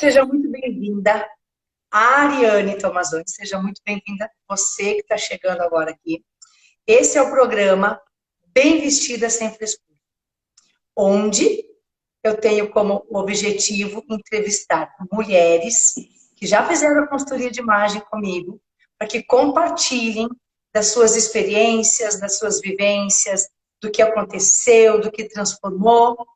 Seja muito bem-vinda, Ariane Tomazoni. Seja muito bem-vinda você que está chegando agora aqui. Esse é o programa Bem Vestida Sem Frescura, onde eu tenho como objetivo entrevistar mulheres que já fizeram a consultoria de imagem comigo, para que compartilhem das suas experiências, das suas vivências, do que aconteceu, do que transformou.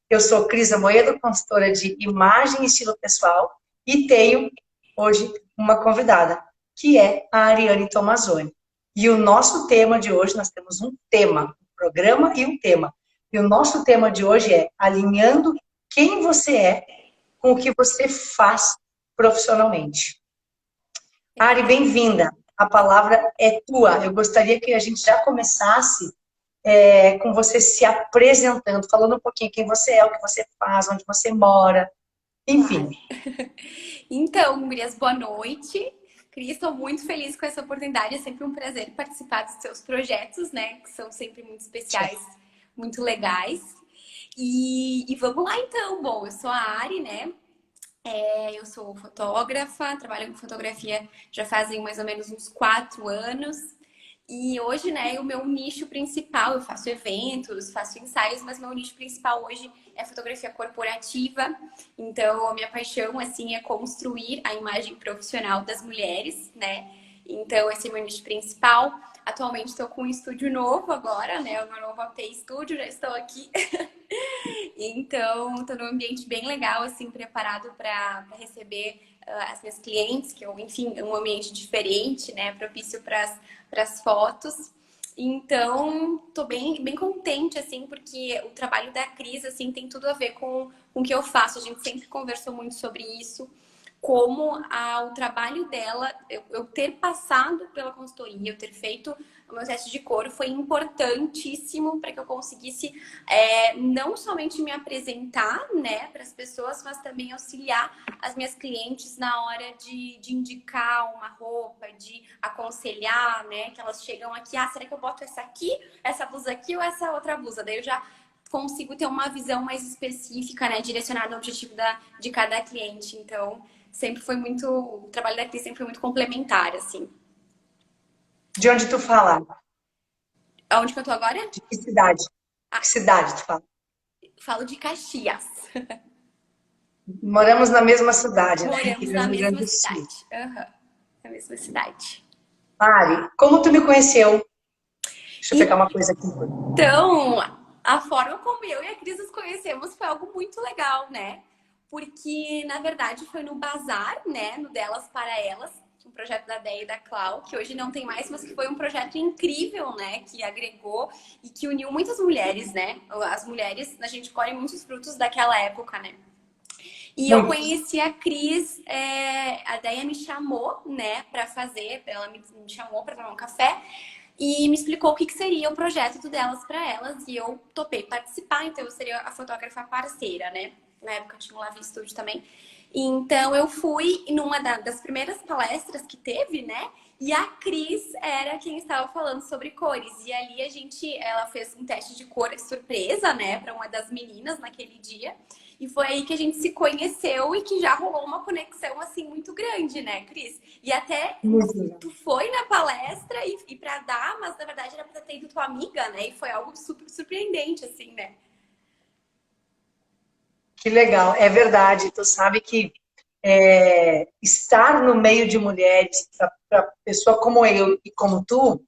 Eu sou Cris Amoedo, consultora de imagem e estilo pessoal, e tenho hoje uma convidada, que é a Ariane Tomazoni. E o nosso tema de hoje, nós temos um tema, um programa e um tema. E o nosso tema de hoje é alinhando quem você é com o que você faz profissionalmente. Ari, bem-vinda. A palavra é tua. Eu gostaria que a gente já começasse com você se apresentando, falando um pouquinho quem você é, o que você faz, onde você mora, enfim. Então, Gurias, boa noite. Cris, estou muito feliz com essa oportunidade. É sempre um prazer participar dos seus projetos, né? Que são sempre muito especiais, muito legais. E vamos lá, então. Bom, eu sou a Ari, né? Eu sou fotógrafa, trabalho com fotografia já fazem mais ou menos uns 4 anos. E hoje, né, o meu nicho principal, eu faço eventos, faço ensaios, mas meu nicho principal hoje é fotografia corporativa. Então, a minha paixão, assim, é construir a imagem profissional das mulheres, né? Então, esse é o meu nicho principal. Atualmente, estou com um estúdio novo agora, né? O meu novo AP Estúdio, já estou aqui. Então, estou num ambiente bem legal, assim, preparado para receber as minhas clientes, que eu, enfim, é um ambiente diferente, né? Propício para as fotos. Então, tô bem contente, assim, porque o trabalho da Cris, assim, tem tudo a ver com o que eu faço. A gente sempre conversou muito sobre isso. Como o trabalho dela, eu ter passado pela consultoria, eu ter feito o meu teste de cor foi importantíssimo para que eu conseguisse não somente me apresentar, né, para as pessoas, mas também auxiliar as minhas clientes na hora de indicar uma roupa, de aconselhar, né, que elas chegam aqui, será que eu boto essa blusa aqui ou essa outra blusa? Daí eu já consigo ter uma visão mais específica, né, direcionada ao objetivo de cada cliente. Então, o trabalho da Cris sempre foi muito complementar, assim. De onde tu fala? Aonde que eu tô agora? De que cidade? Ah, Que cidade tu fala? falo de Caxias. Moramos na mesma cidade, né? Moramos Aqui no na Rio Grande mesma do Sul. cidade. Aham, na mesma cidade. Mari, como tu me conheceu? Deixa eu pegar uma coisa aqui. Então, a forma como eu e a Cris nos conhecemos foi algo muito legal, né? Porque, na verdade, foi no Bazar, né? No Delas para Elas, um projeto da Déia e da Clau, que hoje não tem mais, mas que foi um projeto incrível, né? Que agregou e que uniu muitas mulheres, né? As mulheres, a gente colhe muitos frutos daquela época, né? E eu Muito. conheci a Cris, a Déia me chamou, né, pra fazer, ela me chamou pra tomar um café e me explicou o que seria o projeto do Delas para Elas e eu topei participar, então eu seria a fotógrafa parceira, né? Na época eu tinha um Live Studio também. Então eu fui numa das primeiras palestras que teve, né? E a Cris era quem estava falando sobre cores. E ali ela fez um teste de cor surpresa, né, para uma das meninas naquele dia. E foi aí que a gente se conheceu e que já rolou uma conexão assim muito grande, né, Cris? E até Muito. tu foi na palestra e para dar, mas na verdade era para ter ido tua amiga, né? E foi algo super surpreendente, assim, né? Que legal, é verdade. Tu sabe que estar no meio de mulheres, para pessoa como eu e como tu,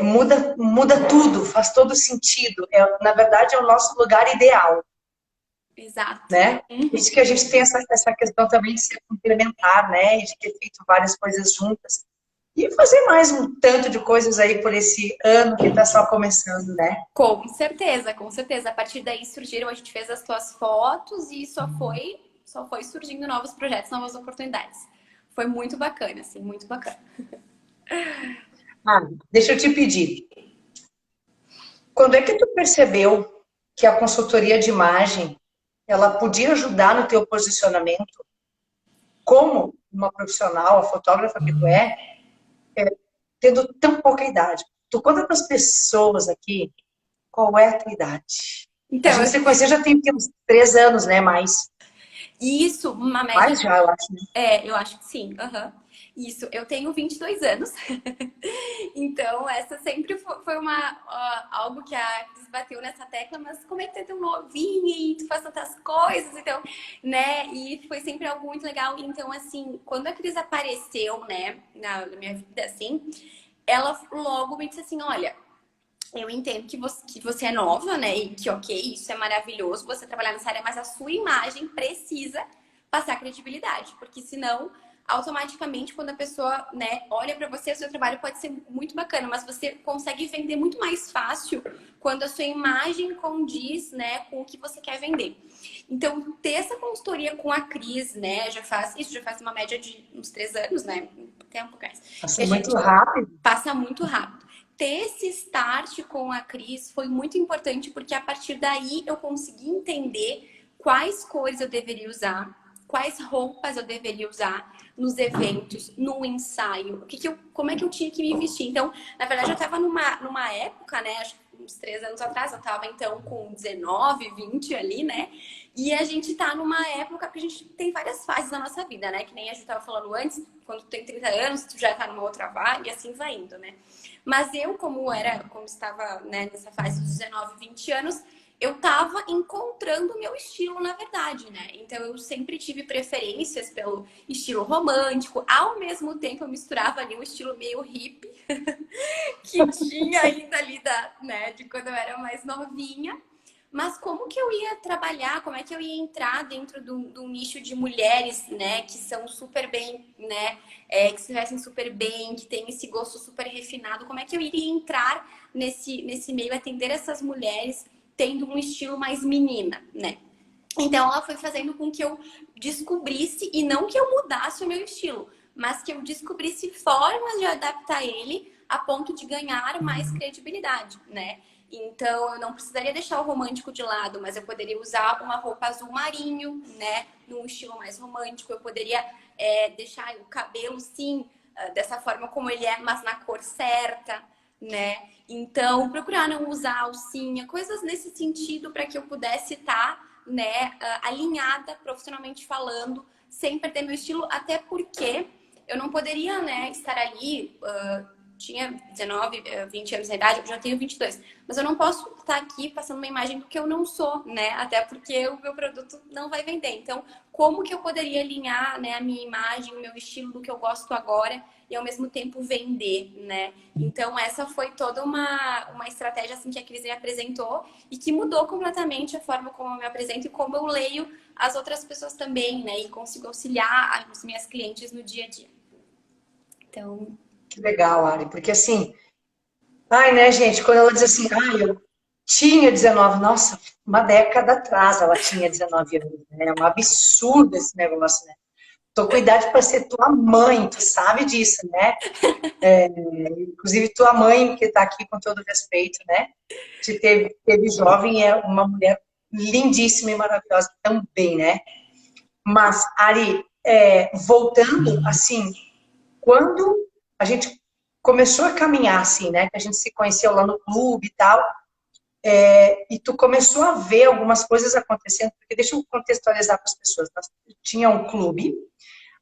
muda tudo, faz todo sentido. Na verdade, é o nosso lugar ideal, Exato. né? Por Uhum. isso que a gente tem essa questão também de ser complementar, né? E de ter feito várias coisas juntas. E fazer mais um tanto de coisas aí por esse ano que está só começando, né? Com certeza, com certeza. A partir daí surgiram, a gente fez as tuas fotos e só foi surgindo novos projetos, novas oportunidades. Foi muito bacana, assim, muito bacana. Ah, deixa eu te pedir. Quando é que tu percebeu que a consultoria de imagem ela podia ajudar no teu posicionamento como uma profissional, a fotógrafa que tu tendo tão pouca idade? Tu conta para as pessoas aqui qual é a tua idade. A Então, gente se conhecia já tem uns 3 anos, né? Mais. Isso, uma média. Mais já, eu acho, né? Eu acho que sim. Aham. Isso, eu tenho 22 anos. Então, essa sempre foi algo que a Cris bateu nessa tecla, mas como é que tu é tão novinha e tu faz tantas coisas, então, né? E foi sempre algo muito legal. Então, assim, quando a Cris apareceu, né, na minha vida, assim, ela logo me disse assim, olha, eu entendo que você é nova, né? E que, ok, isso é maravilhoso, você trabalhar nessa área, mas a sua imagem precisa passar credibilidade, porque senão, automaticamente, quando a pessoa, né, olha pra você, o seu trabalho pode ser muito bacana, mas você consegue vender muito mais fácil quando a sua imagem condiz, né, com o que você quer vender. Então, ter essa consultoria com a Cris, né, isso já faz uma média de uns 3 anos, né? Tempo, guys. Que Passa a muito gente rápido. passa muito rápido. Ter esse start com a Cris foi muito importante porque a partir daí eu consegui entender quais cores eu deveria usar, quais roupas eu deveria usar nos eventos, no ensaio, como é que eu tinha que me vestir. Então, na verdade, eu estava numa época, né, acho que uns 3 anos atrás, eu estava então com 19, 20 ali, né? E a gente tá numa época que a gente tem várias fases na nossa vida, né? Que nem a gente tava falando antes, quando tu tem 30 anos, tu já tá numa outra vaga e assim vai indo, né? Mas eu, como estava, né, nessa fase dos 19, 20 anos, eu tava encontrando o meu estilo, na verdade, né? Então eu sempre tive preferências pelo estilo romântico, ao mesmo tempo eu misturava ali um estilo meio hippie, que tinha ainda ali de quando eu era mais novinha. Mas como que eu ia trabalhar, como é que eu ia entrar dentro do nicho de mulheres, né, que são super bem, né, que se vestem super bem, que tem esse gosto super refinado, como é que eu iria entrar nesse meio, atender essas mulheres tendo um estilo mais menina, né? Então ela foi fazendo com que eu descobrisse, e não que eu mudasse o meu estilo, mas que eu descobrisse formas de adaptar ele a ponto de ganhar mais credibilidade, né? Então eu não precisaria deixar o romântico de lado, mas eu poderia usar uma roupa azul marinho, né? Num estilo mais romântico. Eu poderia deixar o cabelo, sim, dessa forma como ele é, mas na cor certa, né? Então, procurar não usar alcinha, coisas nesse sentido para que eu pudesse estar, né, alinhada profissionalmente falando, sem perder meu estilo, até porque eu não poderia, né, estar ali, tinha 19, 20 anos de idade, eu já tenho 22, mas eu não posso estar aqui passando uma imagem do que eu não sou, né, até porque o meu produto não vai vender. Então, como que eu poderia alinhar, né, a minha imagem, o meu estilo do que eu gosto agora e ao mesmo tempo vender, né? Então essa foi toda uma estratégia assim que a Cris me apresentou e que mudou completamente a forma como eu me apresento e como eu leio as outras pessoas também, né? E consigo auxiliar as minhas clientes no dia a dia. Então, Que legal, Ari, porque assim, ai, né, gente, quando ela diz assim, ai, eu tinha 19, nossa, uma década atrás ela tinha 19 anos, né? É um absurdo esse negócio, né? Tô com idade para ser tua mãe, tu sabe disso, né? Inclusive tua mãe, que está aqui com todo respeito, né? Teve jovem, é uma mulher lindíssima e maravilhosa também, né? Mas, Ari, voltando, assim, quando a gente começou a caminhar, assim, né? Que a gente se conheceu lá no clube e tal, e tu começou a ver algumas coisas acontecendo, porque deixa eu contextualizar para as pessoas. Nós tinha um clube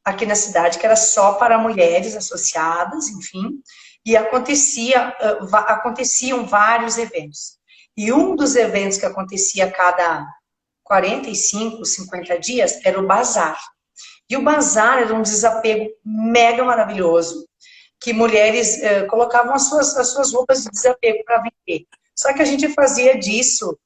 aqui na cidade que era só para mulheres associadas, enfim, e aconteciam vários eventos. E um dos eventos que acontecia a cada 45, 50 dias era o bazar. E o bazar era um desapego mega maravilhoso, que mulheres colocavam as suas roupas de desapego para vender. Só que a gente fazia disso,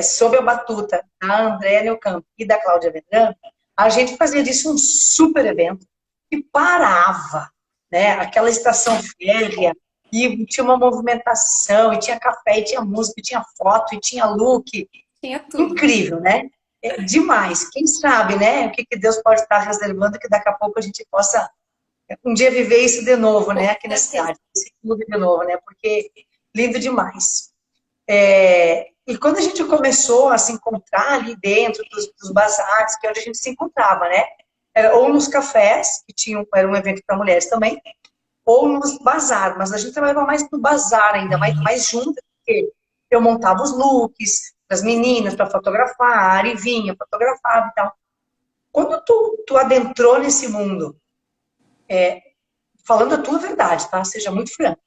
sob a batuta da Andréa Neucamp e da Cláudia Vedran, a gente fazia disso um super evento que parava, né? Aquela estação férrea, e tinha uma movimentação, e tinha café, e tinha música, e tinha foto, e tinha look. tinha tudo. Incrível, né? É demais. Quem sabe, né? O que Deus pode estar reservando que daqui a pouco a gente possa um dia viver isso de novo, né? Com Aqui na certeza. cidade, esse clube de novo, né? Porque lindo demais. E quando a gente começou a se encontrar ali dentro dos bazares, que é onde a gente se encontrava, né? Ou nos cafés, era um evento para mulheres também, ou nos bazar, mas a gente trabalhava mais no bazar ainda, mais junto, porque eu montava os looks das meninas para fotografar, a Ari vinha, fotografava e tal. Quando tu adentrou nesse mundo, falando a tua verdade, tá? Seja muito franco.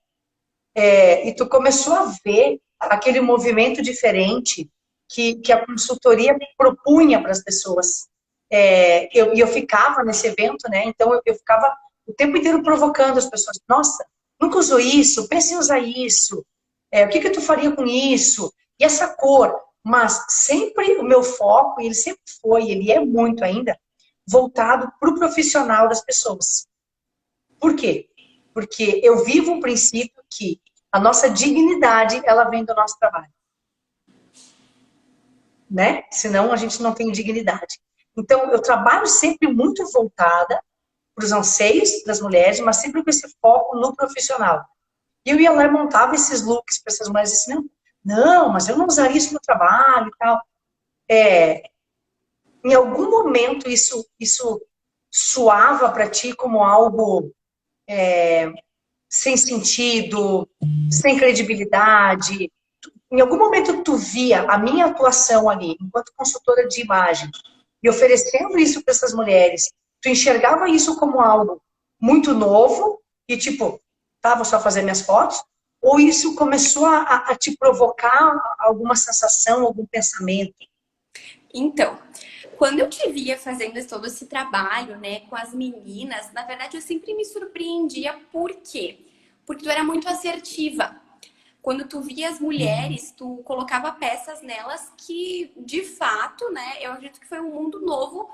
E tu começou a ver aquele movimento diferente que a consultoria propunha para as pessoas. Eu ficava nesse evento, né? Então eu ficava o tempo inteiro provocando as pessoas. Nossa, nunca usou isso? Pense em usar isso. O que tu faria com isso? E essa cor? Mas sempre o meu foco, e ele sempre foi, ele é muito ainda, voltado para o profissional das pessoas. Por quê? Porque eu vivo um princípio que a nossa dignidade, ela vem do nosso trabalho, né? Senão a gente não tem dignidade. Então, eu trabalho sempre muito voltada para os anseios das mulheres, mas sempre com esse foco no profissional. E eu ia lá e montava esses looks para essas mulheres, assim, não, mas eu não usaria isso no trabalho e tal. Em algum momento isso soava para ti como algo sem sentido, sem credibilidade? Em algum momento tu via a minha atuação ali, enquanto consultora de imagem, e oferecendo isso para essas mulheres, tu enxergava isso como algo muito novo e tipo, tá, vou só fazer minhas fotos? Ou isso começou a te provocar alguma sensação, algum pensamento? Então, quando eu te via fazendo todo esse trabalho, né, com as meninas, na verdade eu sempre me surpreendia. Por quê? Porque tu era muito assertiva. Quando tu via as mulheres, tu colocava peças nelas que, de fato, né, eu acredito que foi um mundo novo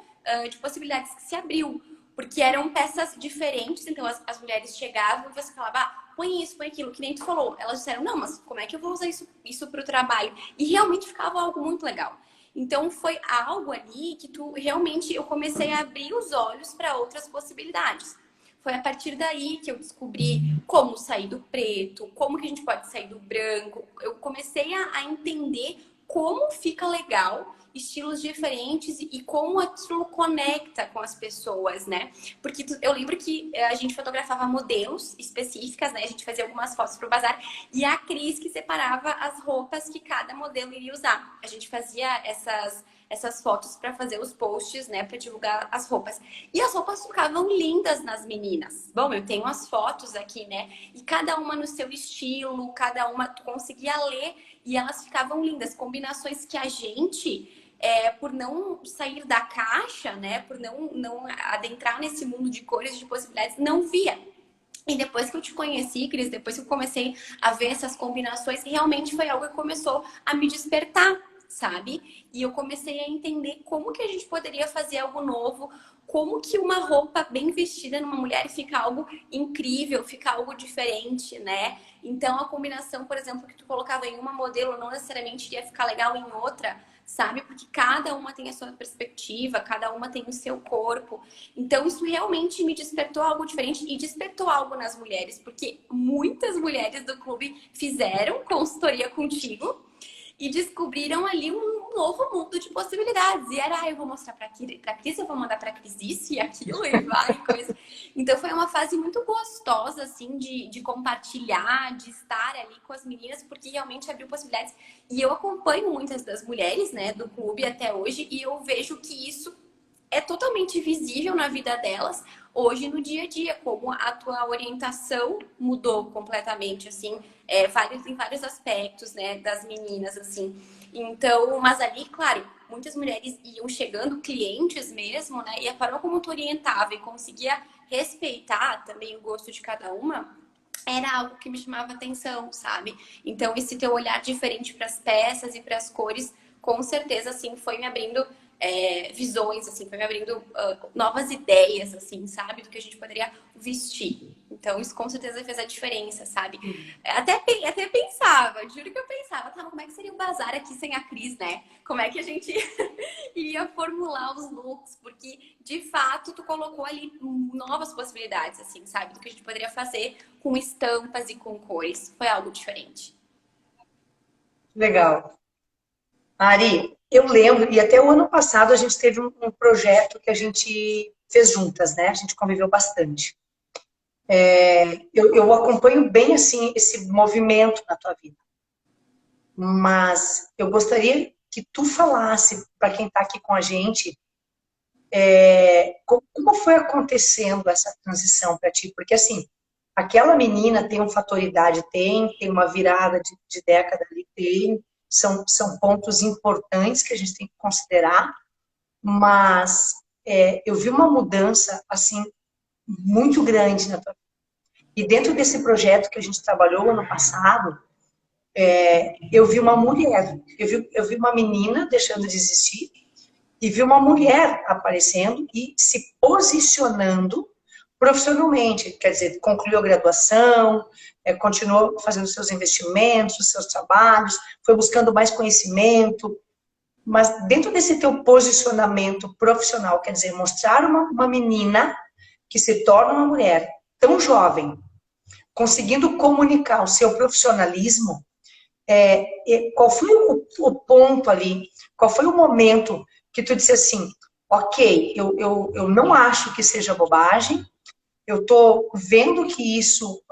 de possibilidades que se abriu. Porque eram peças diferentes, então as mulheres chegavam e você falava, põe isso, põe aquilo, que nem tu falou. Elas disseram, não, mas como é que eu vou usar isso para o trabalho? E realmente ficava algo muito legal. Então foi algo ali que eu comecei a abrir os olhos para outras possibilidades. Foi a partir daí que eu descobri como sair do preto, como que a gente pode sair do branco. Eu comecei a entender como fica legal, estilos diferentes e como aquilo conecta com as pessoas, né? Porque eu lembro que a gente fotografava modelos específicas, né? A gente fazia algumas fotos pro bazar e a Cris que separava as roupas que cada modelo iria usar. A gente fazia essas fotos para fazer os posts, né, para divulgar as roupas. E as roupas ficavam lindas nas meninas. Bom, eu tenho as fotos aqui, né? E cada uma no seu estilo, cada uma tu conseguia ler e elas ficavam lindas. Combinações que a gente por não sair da caixa, né? Por não adentrar nesse mundo de cores, de possibilidades, não via. E depois que eu te conheci, Cris, depois que eu comecei a ver essas combinações, realmente foi algo que começou a me despertar, sabe? E eu comecei a entender como que a gente poderia fazer algo novo, como que uma roupa bem vestida numa mulher fica algo incrível, fica algo diferente, né? Então a combinação, por exemplo, que tu colocava em uma modelo não necessariamente ia ficar legal em outra, sabe? Porque cada uma tem a sua perspectiva, cada uma tem o seu corpo. Então isso realmente me despertou algo diferente e despertou algo nas mulheres, porque muitas mulheres do clube fizeram consultoria contigo e descobriram ali um novo mundo de possibilidades. E era, eu vou mostrar pra Cris, eu vou mandar pra Cris isso e aquilo, e vai, coisa. Então foi uma fase muito gostosa, assim, de compartilhar, de estar ali com as meninas, porque realmente abriu possibilidades. E eu acompanho muitas das mulheres, né, do clube até hoje, e eu vejo que isso é totalmente visível na vida delas hoje no dia a dia, como a tua orientação mudou completamente, assim, em vários aspectos, né, das meninas, assim. Então, mas ali, claro, muitas mulheres iam chegando, clientes mesmo, né, e a forma como tu orientava e conseguia respeitar também o gosto de cada uma, era algo que me chamava atenção, sabe? Então, esse teu olhar diferente para as peças e para as cores, com certeza, assim, foi me abrindo visões, assim, foi me abrindo novas ideias, assim, sabe? Do que a gente poderia vestir. Então, isso com certeza fez a diferença, sabe? Até pensava, juro que eu pensava, tá, mas como é que seria o bazar aqui sem a Cris, né? Como é que a gente iria formular os looks? Porque, de fato, tu colocou ali novas possibilidades, assim, sabe? Do que a gente poderia fazer com estampas e com cores. Foi algo diferente. Legal. Ari, eu lembro, e até o ano passado a gente teve um projeto que a gente fez juntas, né? A gente conviveu bastante. Eu acompanho bem, assim, esse movimento na tua vida. Mas eu gostaria que tu falasse para quem está aqui com a gente Como foi acontecendo essa transição para ti? Porque, assim, aquela menina tem um fator idade, tem uma virada de década ali, são pontos importantes que a gente tem que considerar, mas eu vi uma mudança, assim, muito grande na tua vida. E dentro desse projeto que a gente trabalhou ano passado, eu vi uma mulher, eu vi uma menina deixando de existir e vi uma mulher aparecendo e se posicionando profissionalmente, quer dizer, concluiu a graduação, continuou fazendo seus investimentos, os seus trabalhos, foi buscando mais conhecimento, mas dentro desse teu posicionamento profissional, quer dizer, mostrar uma menina que se torna uma mulher tão jovem, conseguindo comunicar o seu profissionalismo, qual foi o ponto ali, qual foi o momento que tu disse assim, ok, eu não acho que seja bobagem, eu estou vendo que isso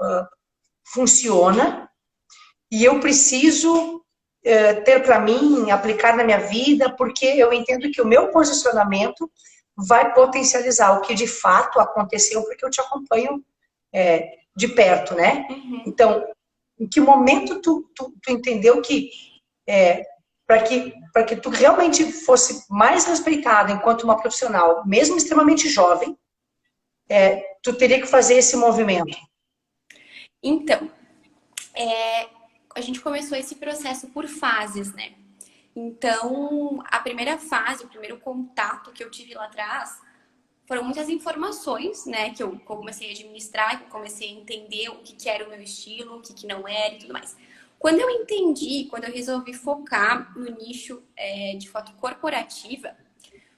funciona e eu preciso ter para mim, aplicar na minha vida, porque eu entendo que o meu posicionamento vai potencializar o que de fato aconteceu, porque eu te acompanho de perto, né? Uhum. Então, em que momento tu entendeu que para que tu realmente fosse mais respeitada enquanto uma profissional, mesmo extremamente jovem, tu teria que fazer esse movimento? Então, a gente começou esse processo por fases, né? Então, a primeira fase, o primeiro contato que eu tive lá atrás, foram muitas informações, né? Que eu comecei a administrar, que eu comecei a entender o que era o meu estilo, o que não era e tudo mais. Quando eu entendi, quando eu resolvi focar no nicho de foto corporativa,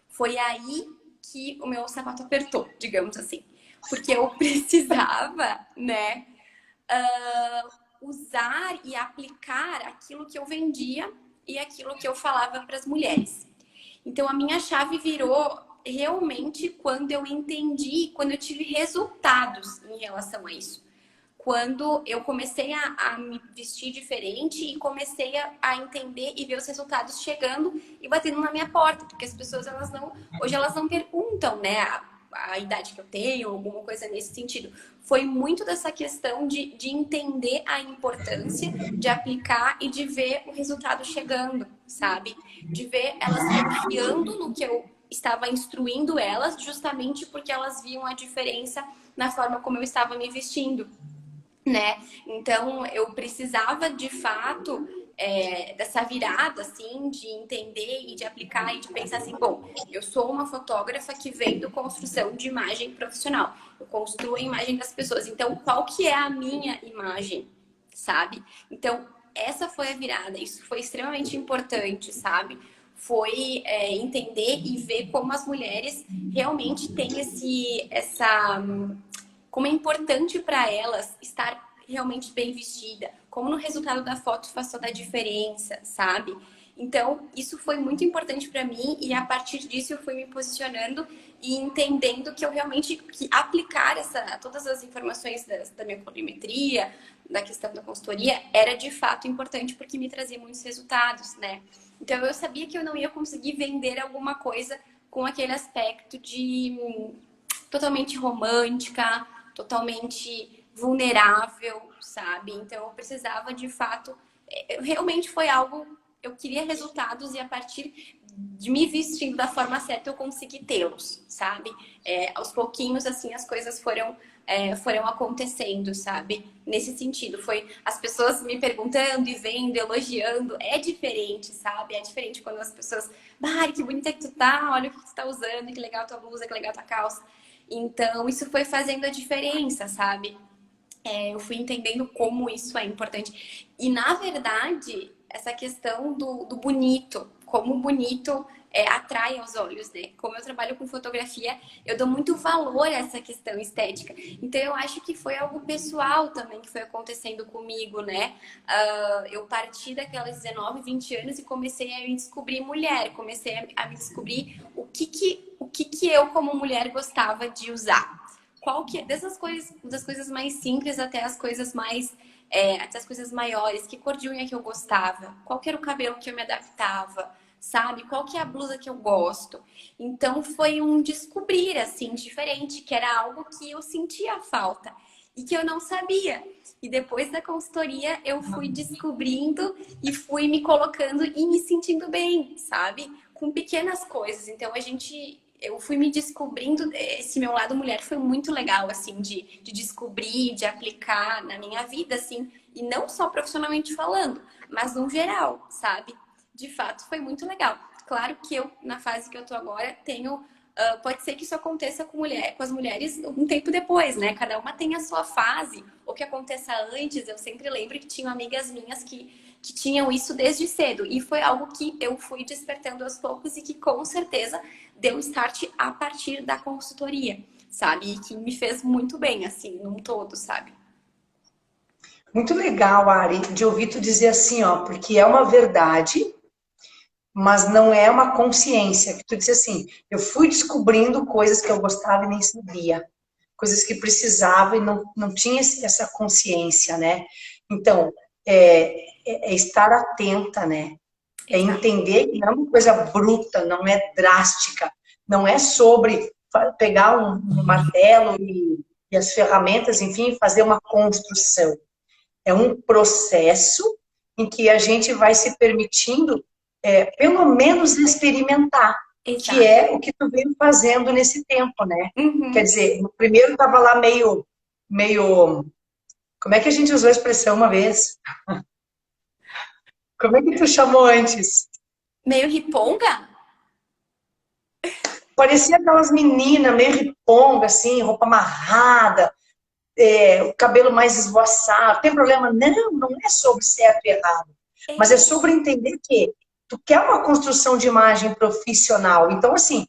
foi aí que o meu sapato apertou, digamos assim. Porque eu precisava, né, usar e aplicar aquilo que eu vendia e aquilo que eu falava para as mulheres. Então, a minha chave virou realmente quando eu entendi, quando eu tive resultados em relação a isso. Quando eu comecei a me vestir diferente e comecei a entender e ver os resultados chegando e batendo na minha porta. Porque as pessoas, hoje elas não perguntam, né, a idade que eu tenho, alguma coisa nesse sentido. Foi muito dessa questão de entender a importância de aplicar e de ver o resultado chegando, sabe? De ver elas confiando no que eu estava instruindo elas, justamente porque elas viam a diferença na forma como eu estava me vestindo, né? Então, eu precisava, de fato, dessa virada, assim, de entender e de aplicar e de pensar assim, bom, eu sou uma fotógrafa que vem construção de imagem profissional. Eu construo a imagem das pessoas. Então, qual que é a minha imagem, sabe? Então, essa foi a virada. Isso foi extremamente importante, sabe? Foi entender e ver como as mulheres realmente têm como é importante para elas estar realmente bem vestida, como no resultado da foto faz toda a diferença, sabe? Então, isso foi muito importante para mim e a partir disso eu fui me posicionando e entendendo que eu realmente que aplicar todas as informações da minha colorimetria, da questão da consultoria, era de fato importante porque me trazia muitos resultados, né? Então, eu sabia que eu não ia conseguir vender alguma coisa com aquele aspecto de totalmente romântica, totalmente vulnerável, sabe? Então eu precisava de fato, realmente foi algo, eu queria resultados e a partir de me vestindo da forma certa eu consegui tê-los, sabe? Aos pouquinhos assim as coisas foram acontecendo, sabe? Nesse sentido, foi as pessoas me perguntando e vendo, elogiando, é diferente, sabe? É diferente quando as pessoas, Mari, que bonita que tu tá, olha o que tu tá usando, que legal tua blusa, que legal tua calça. Então, isso foi fazendo a diferença, sabe? Eu fui entendendo como isso é importante. E, na verdade, essa questão do bonito, como o bonito atrai aos olhos, né? Como eu trabalho com fotografia, eu dou muito valor a essa questão estética. Então, eu acho que foi algo pessoal também que foi acontecendo comigo, né? Eu parti daquelas 19, 20 anos e comecei a me descobrir mulher. Comecei a me descobrir o que eu, como mulher, gostava de usar. Qual que é, dessas coisas, das coisas mais simples até as coisas até as coisas maiores, que cor de unha que eu gostava, qual que era o cabelo que eu me adaptava, sabe? Qual que é a blusa que eu gosto? Então foi um descobrir, assim, diferente, que era algo que eu sentia falta e que eu não sabia. E depois da consultoria eu fui descobrindo e fui me colocando e me sentindo bem, sabe? Com pequenas coisas. Então eu fui me descobrindo, esse meu lado mulher foi muito legal, assim, de descobrir, de aplicar na minha vida, assim, e não só profissionalmente falando, mas no geral, sabe? De fato, foi muito legal. Claro que eu, na fase que eu tô agora, tenho. Pode ser que isso aconteça com as mulheres um tempo depois, né? Cada uma tem a sua fase. Ou que aconteça antes. Eu sempre lembro que tinham amigas minhas que tinham isso desde cedo. E foi algo que eu fui despertando aos poucos e que com certeza deu start a partir da consultoria, sabe? E que me fez muito bem, assim, num todo, sabe? Muito legal, Ari, de ouvir tu dizer assim, ó, porque é uma verdade, mas não é uma consciência. Que tu diz assim, eu fui descobrindo coisas que eu gostava e nem sabia, coisas que precisava e não tinha essa consciência, né? Então, é estar atenta, né? É Exato. entender que não é uma coisa bruta, não é drástica, não é sobre pegar um martelo e as ferramentas, enfim, fazer uma construção. É um processo em que a gente vai se permitindo, pelo menos, experimentar, que Exato. é o que tu veio fazendo nesse tempo, né? Quer Uhum. dizer, no primeiro estava lá meio, como é que a gente usou a expressão uma vez? Como é que tu chamou antes? Meio riponga? Parecia aquelas meninas meio riponga, assim, roupa amarrada, o cabelo mais esvoaçado. Tem problema? Não, não é sobre certo e errado. Mas é É. sobre entender que tu quer uma construção de imagem profissional. Então, assim,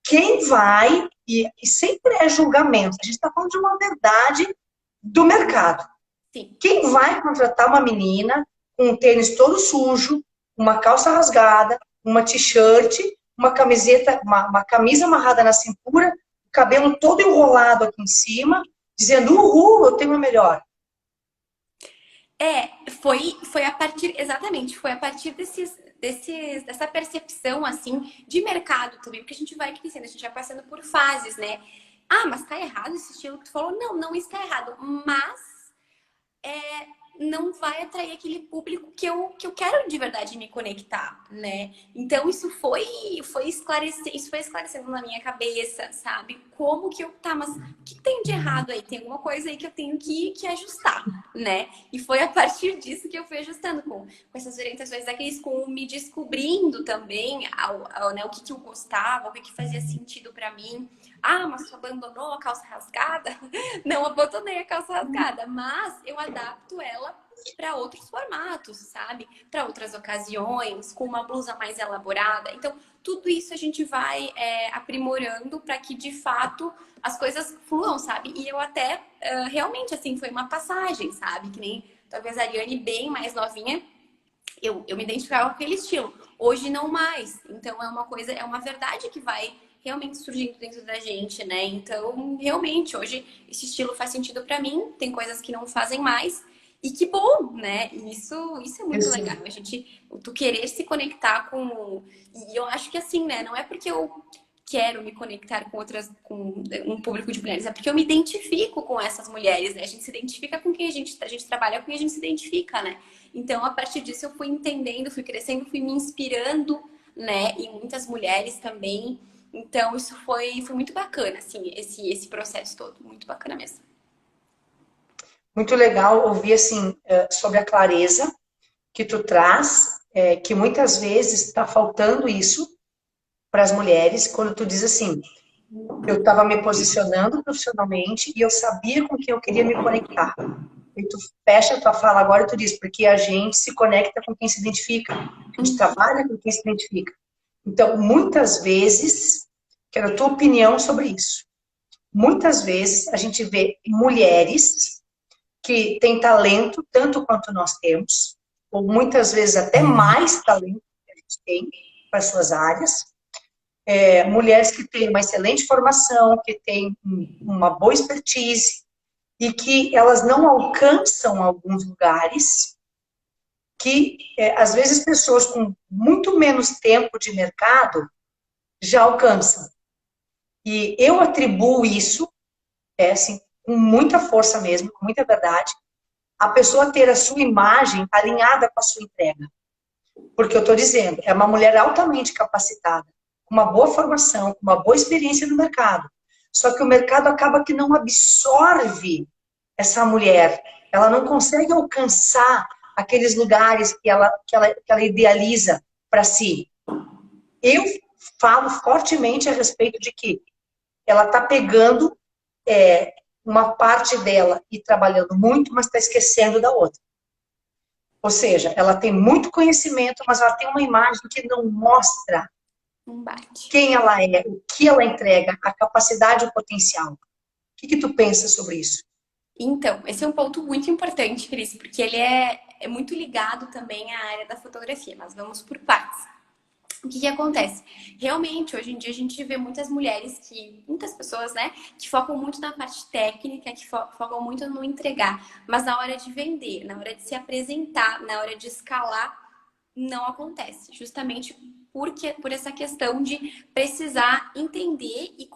quem vai, e sempre é julgamento, a gente está falando de uma verdade do mercado. Sim. Quem vai contratar uma menina com um tênis todo sujo, uma calça rasgada, uma t-shirt, uma camiseta, uma camisa amarrada na cintura, cabelo todo enrolado aqui em cima, dizendo, uhul, eu tenho a melhor. Foi a partir, exatamente, foi a partir dessa percepção, assim, de mercado também, porque a gente vai crescendo, a gente vai passando por fases, né? Ah, mas tá errado esse estilo que tu falou? Não, não está errado, mas não vai atrair aquele público que eu quero de verdade me conectar, né? Então isso foi esclarecendo na minha cabeça, sabe? Como que eu, tá, mas o que tem de errado aí? Tem alguma coisa aí que eu tenho que ajustar, né? E foi a partir disso que eu fui ajustando com essas orientações da Cris, com me descobrindo também né, o que eu gostava, o que fazia sentido para mim. Ah, mas tu abandonou a calça rasgada? Não abandonei a calça rasgada, mas eu adapto ela para outros formatos, sabe? Para outras ocasiões, com uma blusa mais elaborada. Então, tudo isso a gente vai aprimorando para que de fato as coisas fluam, sabe? E eu até realmente assim foi uma passagem, sabe? Que nem talvez a Ariane bem mais novinha, eu me identificava com aquele estilo. Hoje não mais. Então é uma coisa, é uma verdade que vai realmente surgindo dentro da gente, né? Então, realmente, hoje esse estilo faz sentido pra mim, tem coisas que não fazem mais. E que bom, né? Isso é muito legal. A gente, tu querer se conectar com. E eu acho que assim, né? Não é porque eu quero me conectar com um público de mulheres, é porque eu me identifico com essas mulheres, né? A gente se identifica com quem a gente trabalha com quem a gente se identifica, né? Então, a partir disso, eu fui entendendo, fui crescendo, fui me inspirando, né? Em muitas mulheres também. Então, isso foi muito bacana, assim, esse processo todo. Muito bacana mesmo. Muito legal ouvir, assim, sobre a clareza que tu traz, que muitas vezes está faltando isso para as mulheres, quando tu diz assim, eu estava me posicionando profissionalmente e eu sabia com quem eu queria me conectar. E tu fecha a tua fala agora e tu diz, porque a gente se conecta com quem se identifica, a gente trabalha com quem se identifica. Então, muitas vezes, quero a tua opinião sobre isso. Muitas vezes a gente vê mulheres que têm talento tanto quanto nós temos, ou muitas vezes até mais talento que a gente tem para suas áreas, mulheres que têm uma excelente formação, que têm uma boa expertise e que elas não alcançam alguns lugares que, às vezes, pessoas com muito menos tempo de mercado já alcançam. E eu atribuo isso, assim, com muita força mesmo, com muita verdade, a pessoa ter a sua imagem alinhada com a sua entrega. Porque eu estou dizendo, é uma mulher altamente capacitada, com uma boa formação, com uma boa experiência no mercado. Só que o mercado acaba que não absorve essa mulher. Ela não consegue alcançar aqueles lugares que ela idealiza para si. Eu falo fortemente a respeito de que ela está pegando uma parte dela e trabalhando muito, mas está esquecendo da outra. Ou seja, ela tem muito conhecimento, mas ela tem uma imagem que não mostra quem ela é, o que ela entrega, a capacidade e o potencial. O que tu pensa sobre isso? Então, esse é um ponto muito importante, Cris, porque ele é muito ligado também à área da fotografia, mas vamos por partes. O que acontece? Realmente, hoje em dia a gente vê muitas mulheres muitas pessoas, né, que focam muito na parte técnica, que focam muito no entregar, mas na hora de vender, na hora de se apresentar, na hora de escalar, não acontece, justamente por essa questão de precisar entender e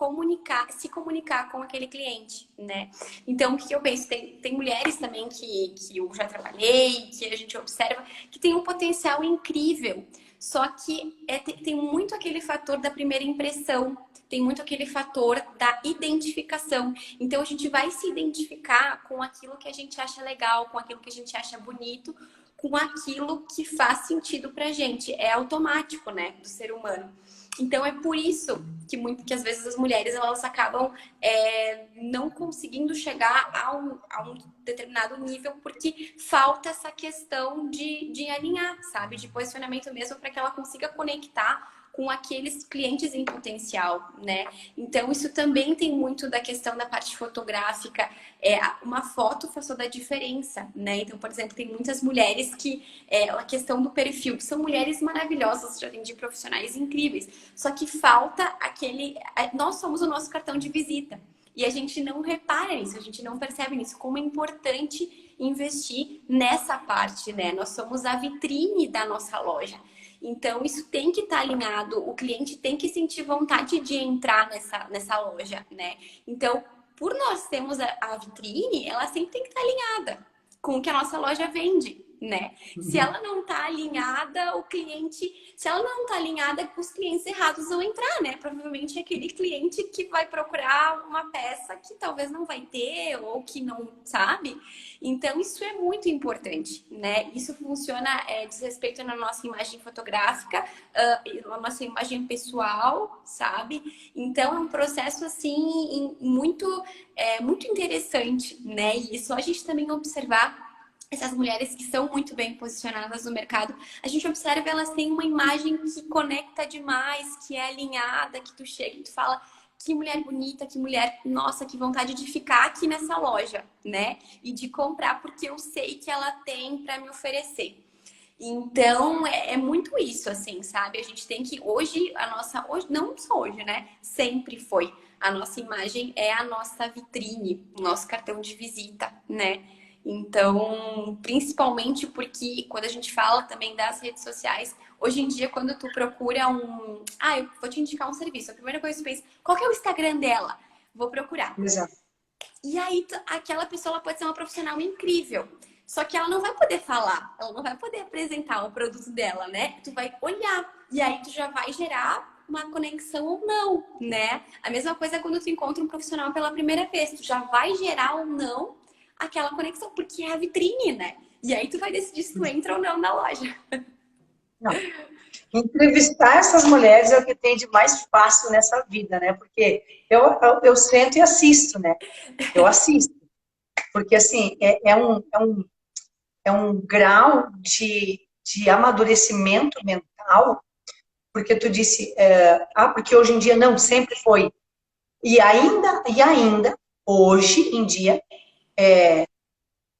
se comunicar com aquele cliente, né? Então, o que eu penso? Tem mulheres também que eu já trabalhei, que a gente observa, que tem um potencial incrível, só que tem muito aquele fator da primeira impressão, tem muito aquele fator da identificação. Então, a gente vai se identificar com aquilo que a gente acha legal, com aquilo que a gente acha bonito, com aquilo que faz sentido pra gente. É automático, né, do ser humano. Então, é por isso que às vezes as mulheres elas acabam não conseguindo chegar a um determinado nível porque falta essa questão de alinhar, sabe? De posicionamento mesmo para que ela consiga conectar com aqueles clientes em potencial, né? Então, isso também tem muito da questão da parte fotográfica. Uma foto faz toda a diferença, né? Então, por exemplo, tem muitas mulheres que... a questão do perfil, que são mulheres maravilhosas, já atendi profissionais incríveis. Só que falta aquele... Nós somos o nosso cartão de visita. E a gente não repara nisso, a gente não percebe nisso. Como é importante investir nessa parte, né? Nós somos a vitrine da nossa loja. Então, isso tem que estar alinhado, o cliente tem que sentir vontade de entrar nessa loja, né? Então, por nós termos a vitrine, ela sempre tem que estar alinhada com o que a nossa loja vende, né? Se ela não está alinhada, se ela não está alinhada, os clientes errados vão entrar, né? Provavelmente é aquele cliente que vai procurar uma peça que talvez não vai ter ou que não sabe. Então, isso é muito importante, né? Isso funciona, diz respeito na nossa imagem fotográfica, na nossa imagem pessoal, sabe? Então, é um processo, assim, muito interessante, né? E só a gente também observar essas mulheres que são muito bem posicionadas no mercado, a gente observa elas têm uma imagem que conecta demais, que é alinhada, que tu chega e tu fala... Que mulher bonita, que mulher... Nossa, que vontade de ficar aqui nessa loja, né? E de comprar porque eu sei que ela tem para me oferecer. Então, é muito isso, assim, sabe? A gente tem que... Hoje, não só hoje, né? Sempre foi. A nossa imagem é a nossa vitrine, o nosso cartão de visita, né? Então, principalmente porque quando a gente fala também das redes sociais, hoje em dia, quando tu procura eu vou te indicar um serviço, a primeira coisa que tu pensa, qual que é o Instagram dela? Vou procurar. Exato. E aí, aquela pessoa ela pode ser uma profissional incrível, só que ela não vai poder falar, ela não vai poder apresentar o produto dela, né? Tu vai olhar, e aí tu já vai gerar uma conexão ou não, né? A mesma coisa é quando tu encontra um profissional pela primeira vez, tu já vai gerar ou não aquela conexão, porque é a vitrine, né? E aí tu vai decidir se tu entra ou não na loja. Não. Entrevistar essas mulheres é o que tem de mais fácil nessa vida, né? Porque eu sento e assisto, né? Eu assisto. Porque, assim, é um grau de amadurecimento mental, porque tu disse, porque hoje em dia não, sempre foi. E ainda, hoje em dia,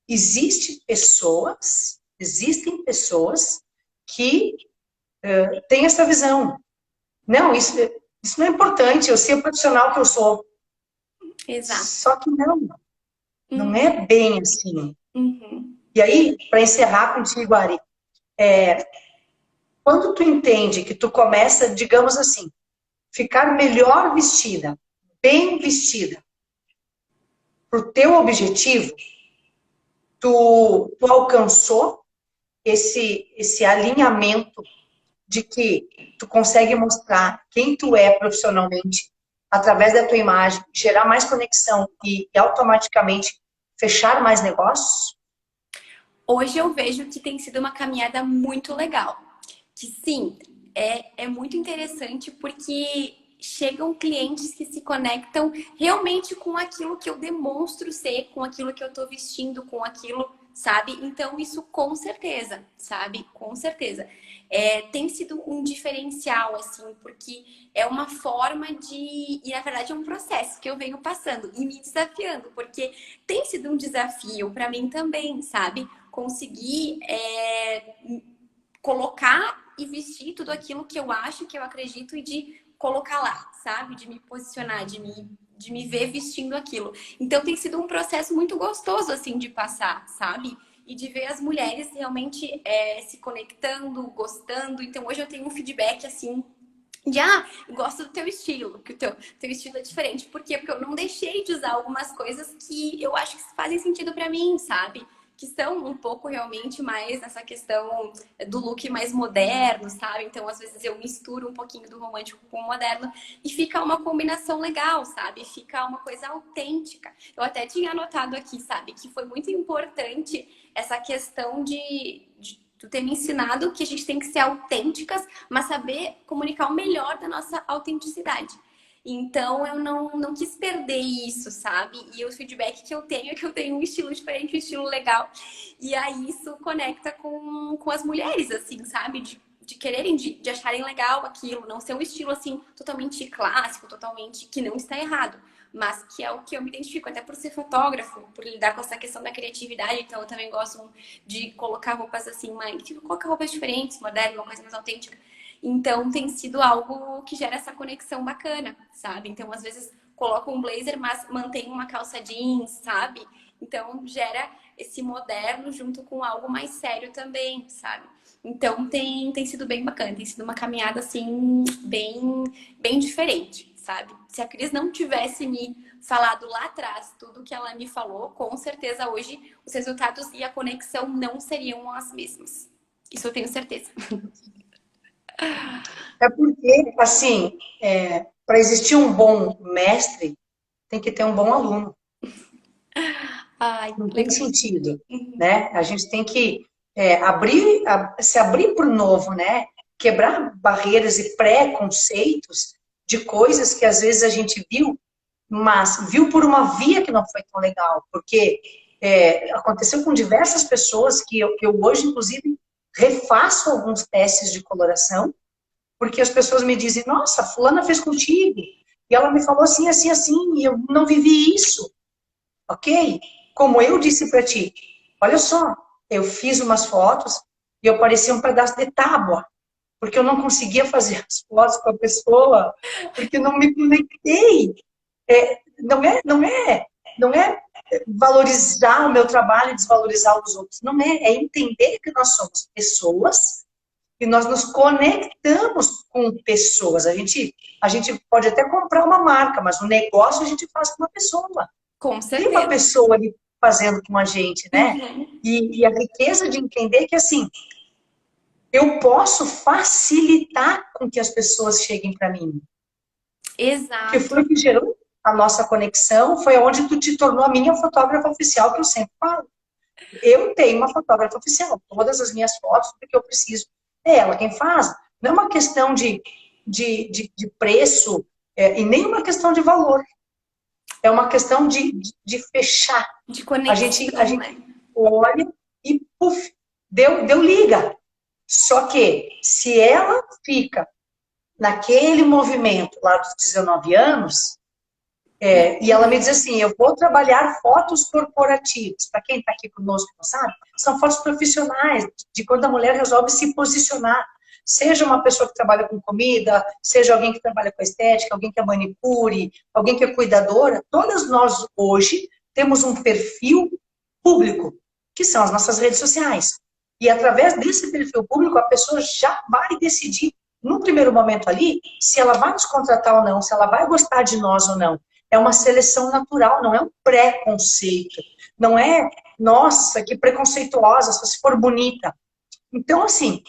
existem pessoas que têm essa visão. Não, isso não é importante, eu sei o profissional que eu sou. Exato. Só que não é bem assim. Uhum. E aí, para encerrar contigo, Ari, Quando tu entende que tu começa, digamos assim, ficar melhor vestida, bem vestida, pro teu objetivo, tu alcançou esse alinhamento de que tu consegue mostrar quem tu é profissionalmente através da tua imagem, gerar mais conexão e automaticamente fechar mais negócios? Hoje eu vejo que tem sido uma caminhada muito legal. Que sim, é muito interessante porque chegam clientes que se conectam realmente com aquilo que eu demonstro ser, com aquilo que eu tô vestindo, com aquilo, sabe? Então, isso com certeza, sabe? Com certeza. Tem sido um diferencial, assim, porque é uma forma de. E na verdade é um processo que eu venho passando e me desafiando, porque tem sido um desafio para mim também, sabe? Conseguir colocar e vestir tudo aquilo que eu acho, que eu acredito e de colocar lá, sabe? De me posicionar, de me ver vestindo aquilo. Então tem sido um processo muito gostoso, assim, de passar, sabe? E de ver as mulheres realmente se conectando, gostando. Então hoje eu tenho um feedback, assim, de, gosto do teu estilo, que o teu estilo é diferente. Por quê? Porque eu não deixei de usar algumas coisas que eu acho que fazem sentido pra mim, sabe? Que são um pouco realmente mais nessa questão do look mais moderno, sabe? Então, às vezes eu misturo um pouquinho do romântico com o moderno e fica uma combinação legal, sabe? Fica uma coisa autêntica. Eu até tinha anotado aqui, sabe? Que foi muito importante essa questão de tu ter me ensinado que a gente tem que ser autênticas, mas saber comunicar o melhor da nossa autenticidade. Então, eu não quis perder isso, sabe? E o feedback que eu tenho é que eu tenho um estilo diferente, um estilo legal. E aí, isso conecta com as mulheres, assim, sabe? De quererem, de acharem legal aquilo. Não ser um estilo, assim, totalmente clássico, totalmente que não está errado. Mas que é o que eu me identifico, até por ser fotógrafo, por lidar com essa questão da criatividade. Então, eu também gosto de colocar roupas assim, tipo, colocar roupas diferentes, modernas, uma coisa mais autêntica. Então, tem sido algo que gera essa conexão bacana, sabe? Então, às vezes, coloco um blazer, mas mantém uma calça jeans, sabe? Então, gera esse moderno junto com algo mais sério também, sabe? Então, tem sido bem bacana. Tem sido uma caminhada, assim, bem diferente, sabe? Se a Cris não tivesse me falado lá atrás tudo que ela me falou, com certeza hoje os resultados e a conexão não seriam as mesmas. Isso eu tenho certeza. É porque, assim, para existir um bom mestre, tem que ter um bom aluno. Ai, Não tem legal. sentido, né? A gente tem que se abrir para o novo, né? Quebrar barreiras e preconceitos de coisas que às vezes a gente viu, mas viu por uma via que não foi tão legal, porque aconteceu com diversas pessoas que eu hoje, inclusive, refaço alguns testes de coloração, porque as pessoas me dizem, nossa, fulana fez contigo, e ela me falou assim, assim, assim, e eu não vivi isso, ok? Como eu disse para ti, olha só, eu fiz umas fotos e eu parecia um pedaço de tábua, porque eu não conseguia fazer as fotos com a pessoa, porque não me conectei. Não é valorizar o meu trabalho e desvalorizar os outros. Não é entender que nós somos pessoas e nós nos conectamos com pessoas. A gente pode até comprar uma marca, mas o negócio a gente faz com uma pessoa. Com Tem uma certeza. pessoa ali fazendo com a gente, né? Uhum. E a riqueza de entender que, assim, eu posso facilitar com que as pessoas cheguem para mim. Que Exato. foi o que gerou a nossa conexão, foi onde tu te tornou a minha fotógrafa oficial, que eu sempre falo. Eu tenho uma fotógrafa oficial. Todas as minhas fotos, porque eu preciso, é ela quem faz. Não é uma questão de preço e nem uma questão de valor. É uma questão de fechar. De A gente, conexão, a gente né? olha e, puf, deu liga. Só que, se ela fica naquele movimento lá dos 19 anos, e ela me diz assim, eu vou trabalhar fotos corporativas. Para quem está aqui conosco, não sabe, são fotos profissionais, de quando a mulher resolve se posicionar. Seja uma pessoa que trabalha com comida, seja alguém que trabalha com estética, alguém que é manicure, alguém que é cuidadora. Todas nós, hoje, temos um perfil público, que são as nossas redes sociais. E através desse perfil público, a pessoa já vai decidir, no primeiro momento ali, se ela vai nos contratar ou não, se ela vai gostar de nós ou não. É uma seleção natural, não é um preconceito. Não é, nossa, que preconceituosa, só se for bonita. Então, assim,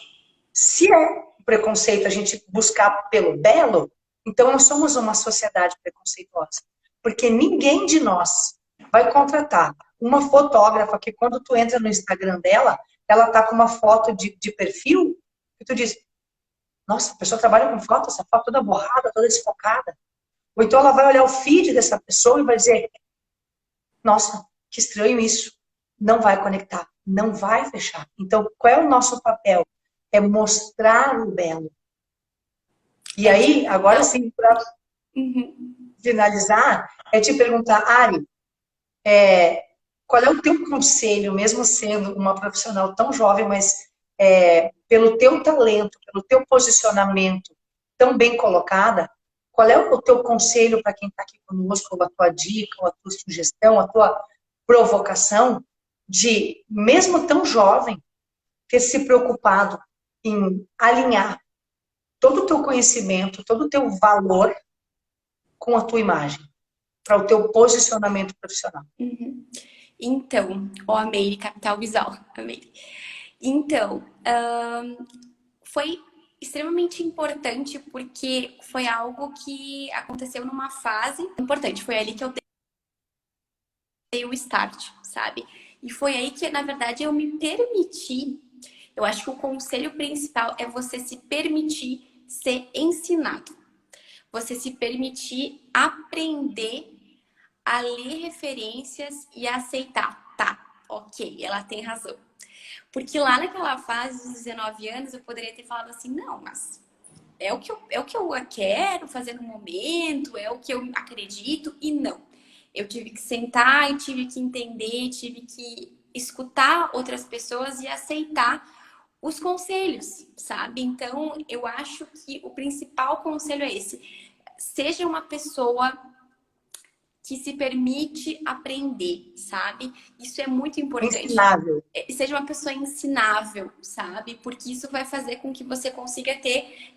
se é preconceito a gente buscar pelo belo, então nós somos uma sociedade preconceituosa. Porque ninguém de nós vai contratar uma fotógrafa que quando tu entra no Instagram dela, ela tá com uma foto de perfil e tu diz, nossa, a pessoa trabalha com foto, essa foto toda borrada, toda desfocada. Ou então ela vai olhar o feed dessa pessoa e vai dizer, nossa, que estranho isso. Não vai conectar, não vai fechar. Então, qual é o nosso papel? É mostrar o belo. E aí, agora sim, para finalizar, é te perguntar, Ari, qual é o teu conselho, mesmo sendo uma profissional tão jovem, mas pelo teu talento, pelo teu posicionamento tão bem colocada, qual é o teu conselho para quem está aqui conosco, ou a tua dica, ou a tua sugestão, a tua provocação de, mesmo tão jovem, ter se preocupado em alinhar todo o teu conhecimento, todo o teu valor com a tua imagem, para o teu posicionamento profissional? Então, amei, capital visual, amei. Então, foi extremamente importante porque foi algo que aconteceu numa fase importante. Foi ali que eu dei o start, sabe? E foi aí que, na verdade, eu me permiti. Eu acho que o conselho principal é você se permitir ser ensinado. Você se permitir aprender a ler referências e aceitar. Tá, ok, ela tem razão. Porque lá naquela fase dos 19 anos, eu poderia ter falado assim, não, mas é o que eu quero fazer no momento, é o que eu acredito, e não. Eu tive que sentar e tive que entender, tive que escutar outras pessoas e aceitar os conselhos, sabe? Então, eu acho que o principal conselho é esse. Seja uma pessoa que se permite aprender, sabe? Isso é muito importante. Ensinável. Seja uma pessoa ensinável, sabe? Porque isso vai fazer com que você consiga ter,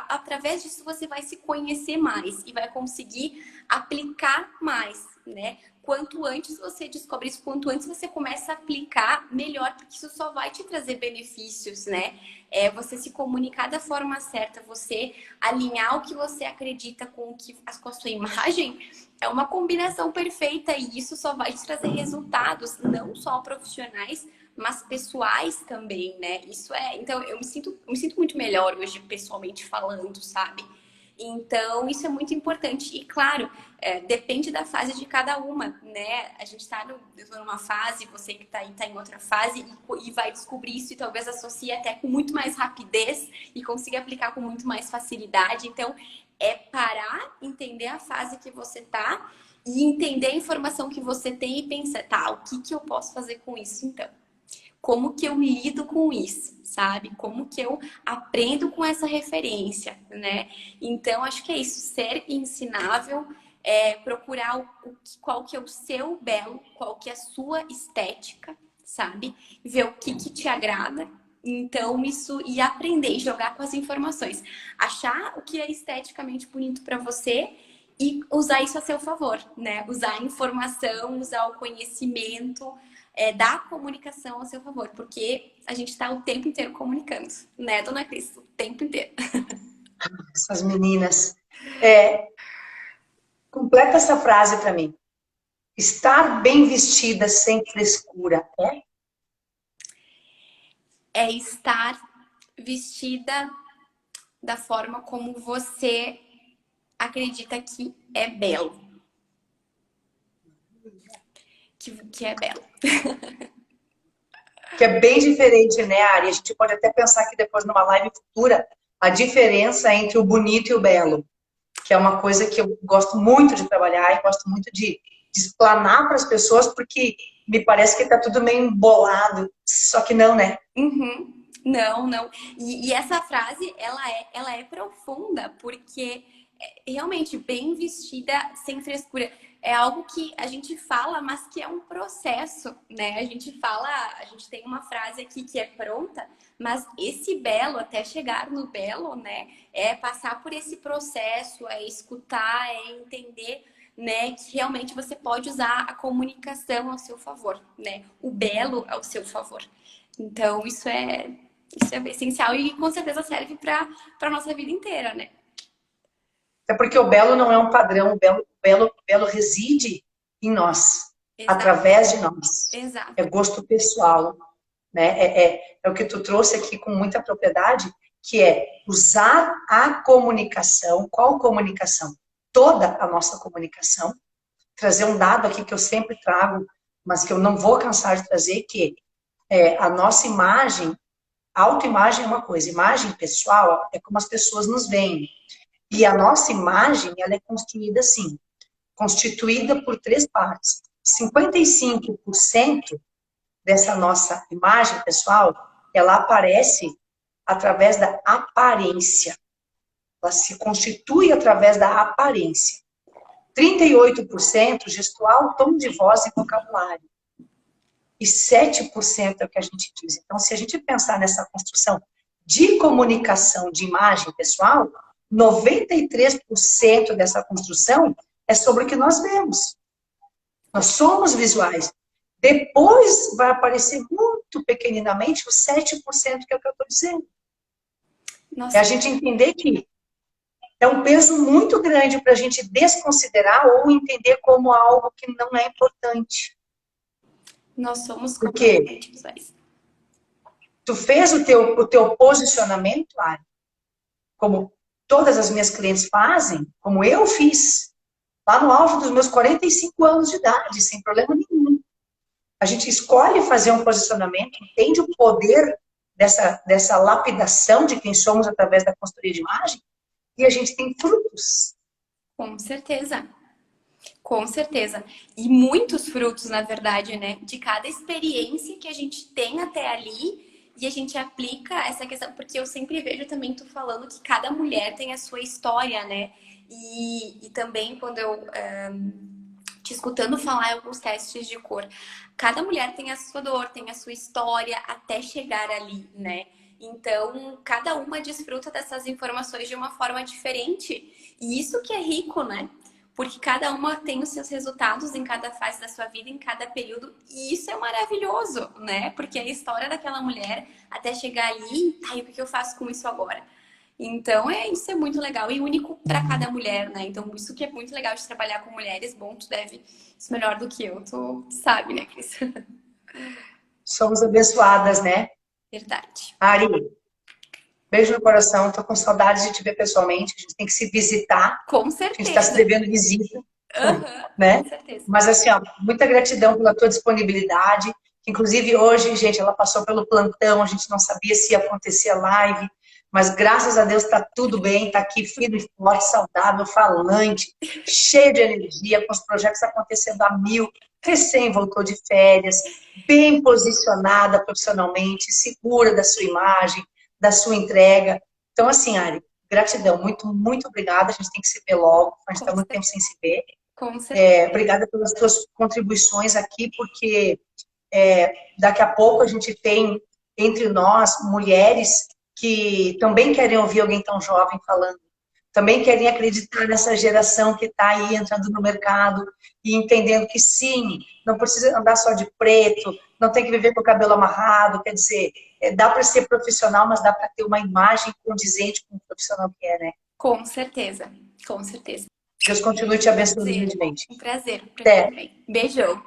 através disso você vai se conhecer mais e vai conseguir aplicar mais, né? Quanto antes você descobre isso, quanto antes você começa a aplicar, melhor, porque isso só vai te trazer benefícios, né? Você se comunicar da forma certa, você alinhar o que você acredita com a sua imagem, é uma combinação perfeita e isso só vai te trazer resultados, não só profissionais, mas pessoais também, né? Então eu me sinto muito melhor hoje pessoalmente falando, sabe? Então isso é muito importante e claro, depende da fase de cada uma, né? A gente eu tô numa fase, você que tá aí tá em outra fase e vai descobrir isso e talvez associe até com muito mais rapidez e consiga aplicar com muito mais facilidade. Então é parar, entender a fase que você tá e entender a informação que você tem e pensar, tá, o que eu posso fazer com isso então? Como que eu lido com isso, sabe? Como que eu aprendo com essa referência, né? Então, acho que é isso, ser ensinável, procurar qual que é o seu belo, qual que é a sua estética, sabe? Ver o que te agrada. Então, isso, e aprender, e jogar com as informações. Achar o que é esteticamente bonito para você e usar isso a seu favor, né? Usar a informação, usar o conhecimento, da comunicação a seu favor, porque a gente está o tempo inteiro comunicando, né, dona Cris? O tempo inteiro. Essas meninas. Completa essa frase para mim. Estar bem vestida sem frescura é estar vestida da forma como você acredita que é belo. Que é belo. Que é bem diferente, né, Ari? A gente pode até pensar que depois numa live futura a diferença entre o bonito e o belo, que é uma coisa que eu gosto muito de trabalhar e gosto muito de explanar para as pessoas, porque me parece que está tudo meio embolado, só que não, né? Uhum. Não, não. E essa frase, ela é profunda, porque realmente bem vestida, sem frescura. é algo que a gente fala, mas que é um processo, né? A gente fala, a gente tem uma frase aqui que é pronta, mas esse belo, até chegar no belo, né? É passar por esse processo, é escutar, é entender, né? Que realmente você pode usar a comunicação ao seu favor, né? O belo ao seu favor. Então, isso é essencial e com certeza serve para a nossa vida inteira, né? É porque o belo não é um padrão, o belo reside em nós, Exato, através de nós. exato. É gosto pessoal, né? É o que tu trouxe aqui com muita propriedade, que é usar a comunicação. Qual comunicação? Toda a nossa comunicação. Trazer um dado aqui que eu sempre trago, mas que eu não vou cansar de trazer, que a nossa imagem, autoimagem é uma coisa, imagem pessoal é como as pessoas nos veem. E a nossa imagem, ela é construída assim, constituída por três partes. 55% dessa nossa imagem pessoal, ela aparece através da aparência. Ela se constitui através da aparência. 38% gestual, tom de voz e vocabulário. E 7% é o que a gente diz. Então, se a gente pensar nessa construção de comunicação de imagem pessoal, 93% dessa construção é sobre o que nós vemos. Nós somos visuais. Depois vai aparecer muito pequeninamente os 7%, que é o que eu estou dizendo. Nossa. É a gente entender que é um peso muito grande para a gente desconsiderar ou entender como algo que não é importante. Nós somos Porque completamente visuais. tu fez o teu posicionamento, Ari, como todas as minhas clientes fazem, como eu fiz, lá no alvo dos meus 45 anos de idade, sem problema nenhum. A gente escolhe fazer um posicionamento, entende o poder dessa lapidação de quem somos através da consultoria de imagem, e a gente tem frutos. Com certeza. Com certeza. E muitos frutos, na verdade, né? De cada experiência que a gente tem até ali e a gente aplica essa questão. Porque eu sempre vejo também tu falando que cada mulher tem a sua história, né? E também quando eu te escutando falar em alguns testes de cor, cada mulher tem a sua dor, tem a sua história até chegar ali, né? Então, cada uma desfruta dessas informações de uma forma diferente. E isso que é rico, né? Porque cada uma tem os seus resultados em cada fase da sua vida, em cada período. E isso é maravilhoso, né? Porque a história daquela mulher até chegar ali, tá, e o que eu faço com isso agora? Então, isso é muito legal e único para cada mulher, né? Então, isso que é muito legal de trabalhar com mulheres. Bom, tu deve isso melhor do que eu, tu sabe, né, Cris? Somos abençoadas, né? Verdade. Ari, beijo no coração, tô com saudades de te ver pessoalmente, a gente tem que se visitar. Com A gente certeza. está se devendo visita, né? Com certeza. Mas assim, ó, muita gratidão pela tua disponibilidade. Inclusive hoje, gente, ela passou pelo plantão, a gente não sabia se ia acontecer a live, mas graças a Deus está tudo bem, está aqui firme e forte, saudável, falante, cheia de energia, com os projetos acontecendo a mil, recém voltou de férias, bem posicionada profissionalmente, segura da sua imagem, da sua entrega. Então, assim, Ari, gratidão, muito, muito obrigada. A gente tem que se ver logo, a gente está muito tempo sem se ver. Com certeza. Obrigada pelas tuas contribuições aqui, porque daqui a pouco a gente tem entre nós mulheres que também querem ouvir alguém tão jovem falando, também querem acreditar nessa geração que está aí entrando no mercado e entendendo que sim, não precisa andar só de preto, não tem que viver com o cabelo amarrado, quer dizer, dá para ser profissional, mas dá para ter uma imagem condizente com o profissional que é, né? Com certeza, com certeza. Deus continue te abençoando grandemente. Um prazer. Até. Também. Beijão.